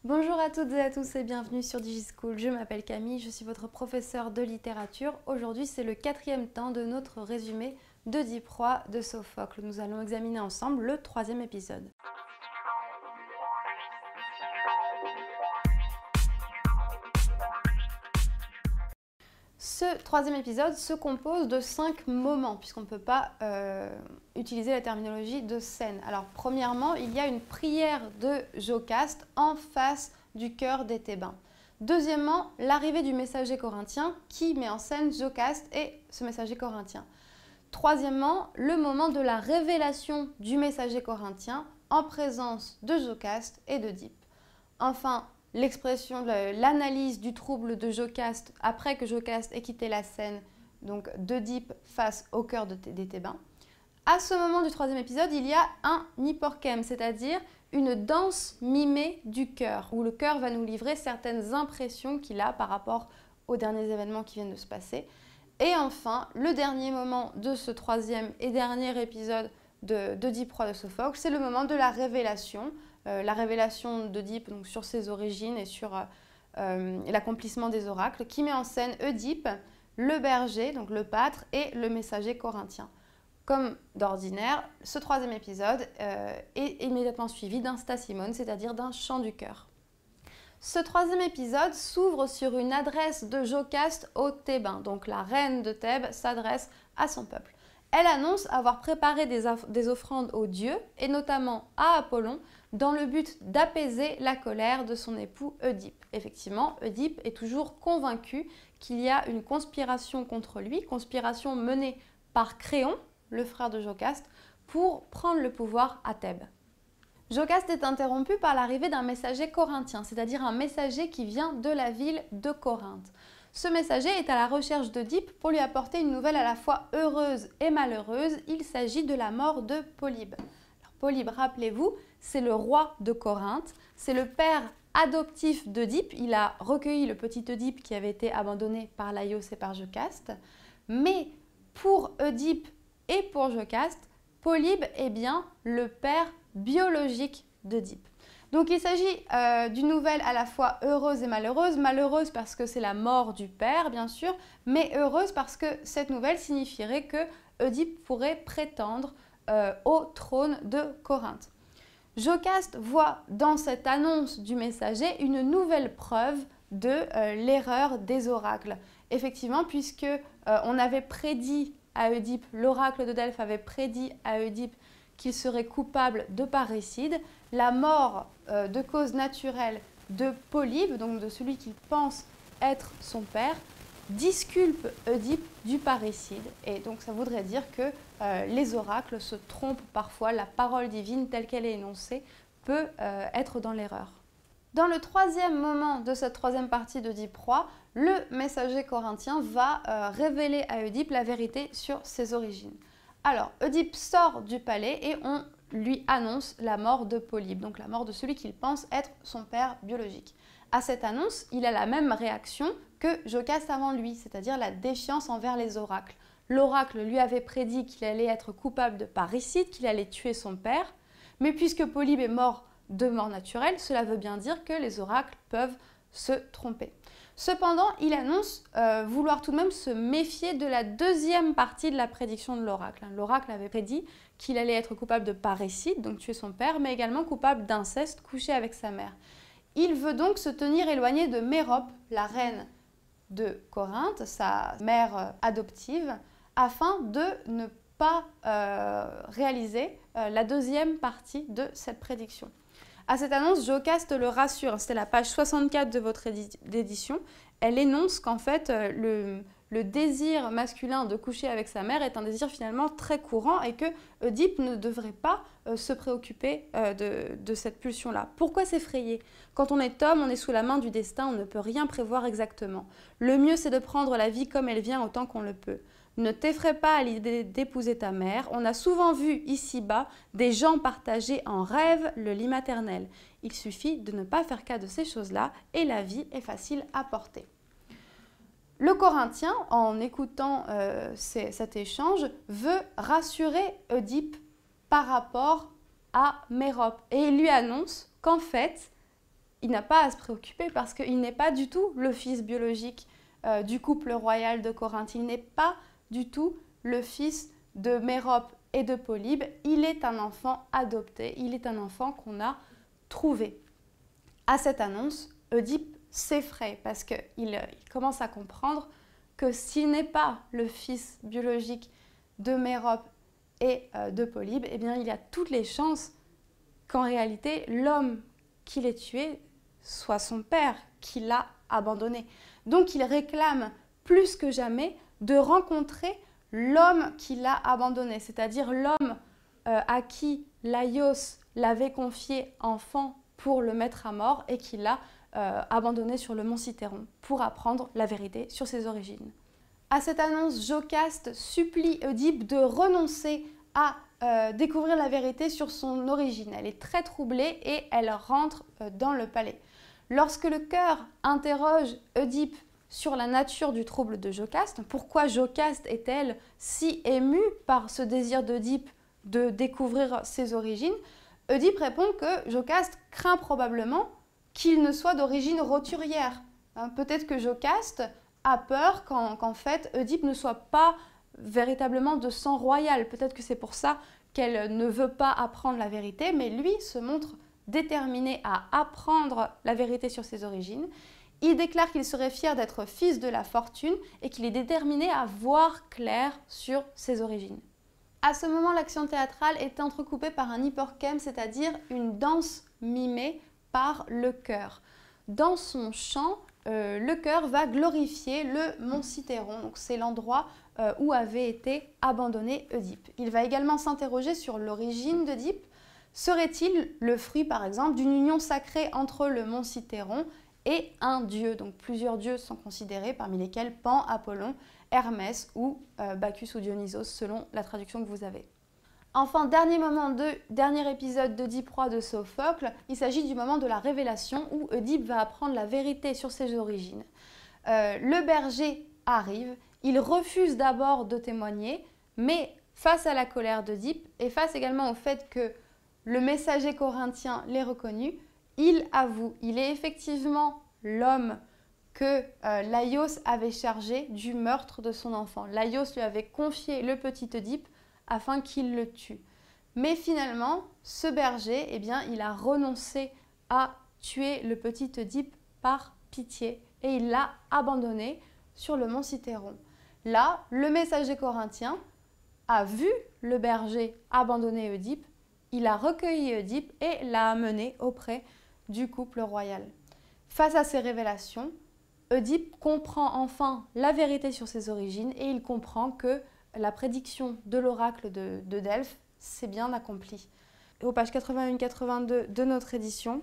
Bonjour à toutes et à tous et bienvenue sur DigiSchool. Je m'appelle Camille, je suis votre professeure de littérature. Aujourd'hui, c'est le 4e temps de notre résumé d'Oedipe roi de Sophocle. Nous allons examiner ensemble le 3e épisode. Ce 3e épisode se compose de 5 moments, puisqu'on ne peut pas utiliser la terminologie de scène. Alors, premièrement, il y a une prière de Jocaste en face du chœur des Thébains. Deuxièmement, l'arrivée du messager corinthien qui met en scène Jocaste et ce messager corinthien. Troisièmement, le moment de la révélation du messager corinthien en présence de Jocaste et d'Oedipe. Enfin, l'expression, l'analyse du trouble de Jocaste après que Jocaste ait quitté la scène, donc d'Oedipe face au chœur des Thébains. À ce moment du 3e épisode, il y a un hyporchème, c'est-à-dire une danse mimée du chœur, où le chœur va nous livrer certaines impressions qu'il a par rapport aux derniers événements qui viennent de se passer. Et enfin, le dernier moment de ce 3e et dernier épisode d'Oedipe roi de Sophocle, c'est le moment de la révélation d'Oedipe sur ses origines et sur l'accomplissement des oracles, qui met en scène Oedipe, le berger, donc le pâtre, et le messager corinthien. Comme d'ordinaire, ce 3e épisode est immédiatement suivi d'un stasimon, c'est-à-dire d'un chant du chœur. Ce 3e épisode s'ouvre sur une adresse de Jocaste aux Thébains, donc la reine de Thèbes s'adresse à son peuple. Elle annonce avoir préparé des offrandes aux dieux, et notamment à Apollon, dans le but d'apaiser la colère de son époux Oedipe. Effectivement, Oedipe est toujours convaincu qu'il y a une conspiration contre lui, conspiration menée par Créon, le frère de Jocaste, pour prendre le pouvoir à Thèbes. Jocaste est interrompu par l'arrivée d'un messager corinthien, c'est-à-dire un messager qui vient de la ville de Corinthe. Ce messager est à la recherche d'Oedipe pour lui apporter une nouvelle à la fois heureuse et malheureuse. Il s'agit de la mort de Polybe. Alors, Polybe, rappelez-vous, c'est le roi de Corinthe, c'est le père adoptif d'Oedipe. Il a recueilli le petit Oedipe qui avait été abandonné par Laïos et par Jocaste. Mais pour Oedipe et pour Jocaste, Polybe est bien le père biologique d'Oedipe. Donc il s'agit d'une nouvelle à la fois heureuse et malheureuse. Malheureuse parce que c'est la mort du père, bien sûr, mais heureuse parce que cette nouvelle signifierait que Oedipe pourrait prétendre au trône de Corinthe. Jocaste voit dans cette annonce du messager une nouvelle preuve de l'erreur des oracles. Effectivement, puisque on avait prédit à Oedipe, l'oracle de Delphes avait prédit à Oedipe qu'il serait coupable de parricide, la mort de cause naturelle de Polybe, donc de celui qu'il pense être son père, disculpe Oedipe du parricide. Et donc ça voudrait dire que les oracles se trompent parfois, la parole divine telle qu'elle est énoncée peut être dans l'erreur. Dans le 3e moment de cette 3e partie d'Oedipe roi, le messager corinthien va révéler à Oedipe la vérité sur ses origines. Alors, Oedipe sort du palais et on lui annonce la mort de Polybe, donc la mort de celui qu'il pense être son père biologique. À cette annonce, il a la même réaction que Jocaste avant lui, c'est-à-dire la défiance envers les oracles. L'oracle lui avait prédit qu'il allait être coupable de parricide, qu'il allait tuer son père, mais puisque Polybe est mort de mort naturelle, cela veut bien dire que les oracles peuvent se tromper. Cependant, il annonce vouloir tout de même se méfier de la 2e partie de la prédiction de l'oracle. L'oracle avait prédit qu'il allait être coupable de parricide, donc tuer son père, mais également coupable d'inceste, couché avec sa mère. Il veut donc se tenir éloigné de Mérope, la reine de Corinthe, sa mère adoptive, afin de ne pas réaliser la 2e partie de cette prédiction. À cette annonce, Jocaste le rassure, c'était la page 64 de votre édition. Elle énonce qu'en fait, le désir masculin de coucher avec sa mère est un désir finalement très courant et que Oedipe ne devrait pas se préoccuper de cette pulsion-là. Pourquoi s'effrayer? Quand on est homme, on est sous la main du destin, on ne peut rien prévoir exactement. Le mieux, c'est de prendre la vie comme elle vient autant qu'on le peut. Ne t'effraie pas à l'idée d'épouser ta mère. On a souvent vu ici-bas des gens partager en rêve le lit maternel. Il suffit de ne pas faire cas de ces choses-là et la vie est facile à porter. Le Corinthien, en écoutant cet échange, veut rassurer Oedipe par rapport à Mérope. Et il lui annonce qu'en fait, il n'a pas à se préoccuper parce qu'il n'est pas du tout le fils biologique du couple royal de Corinthe. Il n'est pas du tout le fils de Mérope et de Polybe. Il est un enfant adopté, il est un enfant qu'on a trouvé. À cette annonce, Oedipe s'effraie parce qu'il commence à comprendre que s'il n'est pas le fils biologique de Mérope et de Polybe, eh bien, il y a toutes les chances qu'en réalité, l'homme qu'il ait tué soit son père qui l'a abandonné. Donc, il réclame plus que jamais de rencontrer l'homme qui l'a abandonné, c'est-à-dire l'homme à qui Laios l'avait confié enfant pour le mettre à mort et qui l'a abandonné sur le mont Cithéron pour apprendre la vérité sur ses origines. À cette annonce, Jocaste supplie Oedipe de renoncer à découvrir la vérité sur son origine. Elle est très troublée et elle rentre dans le palais. Lorsque le chœur interroge Oedipe sur la nature du trouble de Jocaste, pourquoi Jocaste est-elle si émue par ce désir d'Oedipe de découvrir ses origines, Oedipe répond que Jocaste craint probablement qu'il ne soit d'origine roturière. Peut-être que Jocaste a peur qu'en fait Oedipe ne soit pas véritablement de sang royal. Peut-être que c'est pour ça qu'elle ne veut pas apprendre la vérité, mais lui se montre déterminé à apprendre la vérité sur ses origines. Il déclare qu'il serait fier d'être fils de la fortune et qu'il est déterminé à voir clair sur ses origines. À ce moment, l'action théâtrale est entrecoupée par un hyporchème, c'est-à-dire une danse mimée par le chœur. Dans son chant, le chœur va glorifier le mont Cithéron, donc c'est l'endroit où avait été abandonné Oedipe. Il va également s'interroger sur l'origine d'Oedipe. Serait-il le fruit, par exemple, d'une union sacrée entre le mont Cithéron et un dieu? Donc plusieurs dieux sont considérés, parmi lesquels Pan, Apollon, Hermès ou Bacchus ou Dionysos, selon la traduction que vous avez. Enfin, dernier épisode d'Oedipe roi de Sophocle, il s'agit du moment de la révélation où Oedipe va apprendre la vérité sur ses origines. Le berger arrive, il refuse d'abord de témoigner, mais face à la colère d'Oedipe et face également au fait que le messager corinthien l'ait reconnu, il avoue, il est effectivement l'homme que Laios avait chargé du meurtre de son enfant. Laios lui avait confié le petit Oedipe afin qu'il le tue. Mais finalement, ce berger, eh bien, il a renoncé à tuer le petit Oedipe par pitié et il l'a abandonné sur le mont Cithéron. Là, le messager corinthien a vu le berger abandonner Oedipe, il a recueilli Oedipe et l'a amené auprès du couple royal. Face à ces révélations, Oedipe comprend enfin la vérité sur ses origines et il comprend que la prédiction de l'oracle de Delphes s'est bien accomplie. Et aux pages 81-82 de notre édition,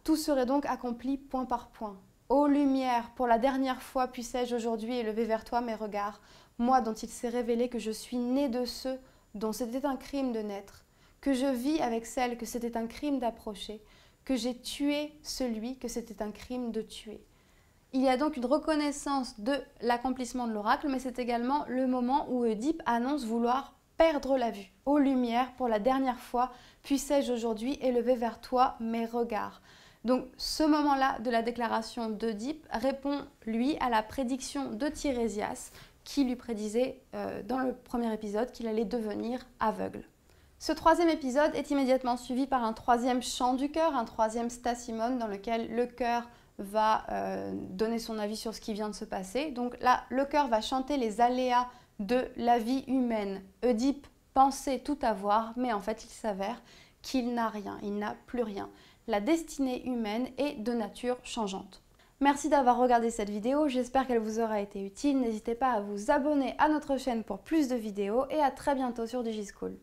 tout serait donc accompli point par point. Ô lumière, pour la dernière fois puissais-je aujourd'hui élever vers toi mes regards, moi dont il s'est révélé que je suis né de ceux dont c'était un crime de naître, que je vis avec celle que c'était un crime d'approcher, que j'ai tué celui que c'était un crime de tuer. Il y a donc une reconnaissance de l'accomplissement de l'oracle, mais c'est également le moment où Oedipe annonce vouloir perdre la vue. Ô lumière, pour la dernière fois, puissais-je aujourd'hui élever vers toi mes regards. Donc ce moment-là de la déclaration d'Oedipe répond, lui, à la prédiction de Tirésias, qui lui prédisait dans le premier épisode qu'il allait devenir aveugle. Ce troisième épisode est immédiatement suivi par un troisième chant du chœur, un troisième stassimon, dans lequel le chœur va donner son avis sur ce qui vient de se passer. Donc là, le chœur va chanter les aléas de la vie humaine. Oedipe pensait tout avoir, mais en fait, il s'avère qu'il n'a rien, il n'a plus rien. La destinée humaine est de nature changeante. Merci d'avoir regardé cette vidéo, j'espère qu'elle vous aura été utile. N'hésitez pas à vous abonner à notre chaîne pour plus de vidéos et à très bientôt sur DigiSchool.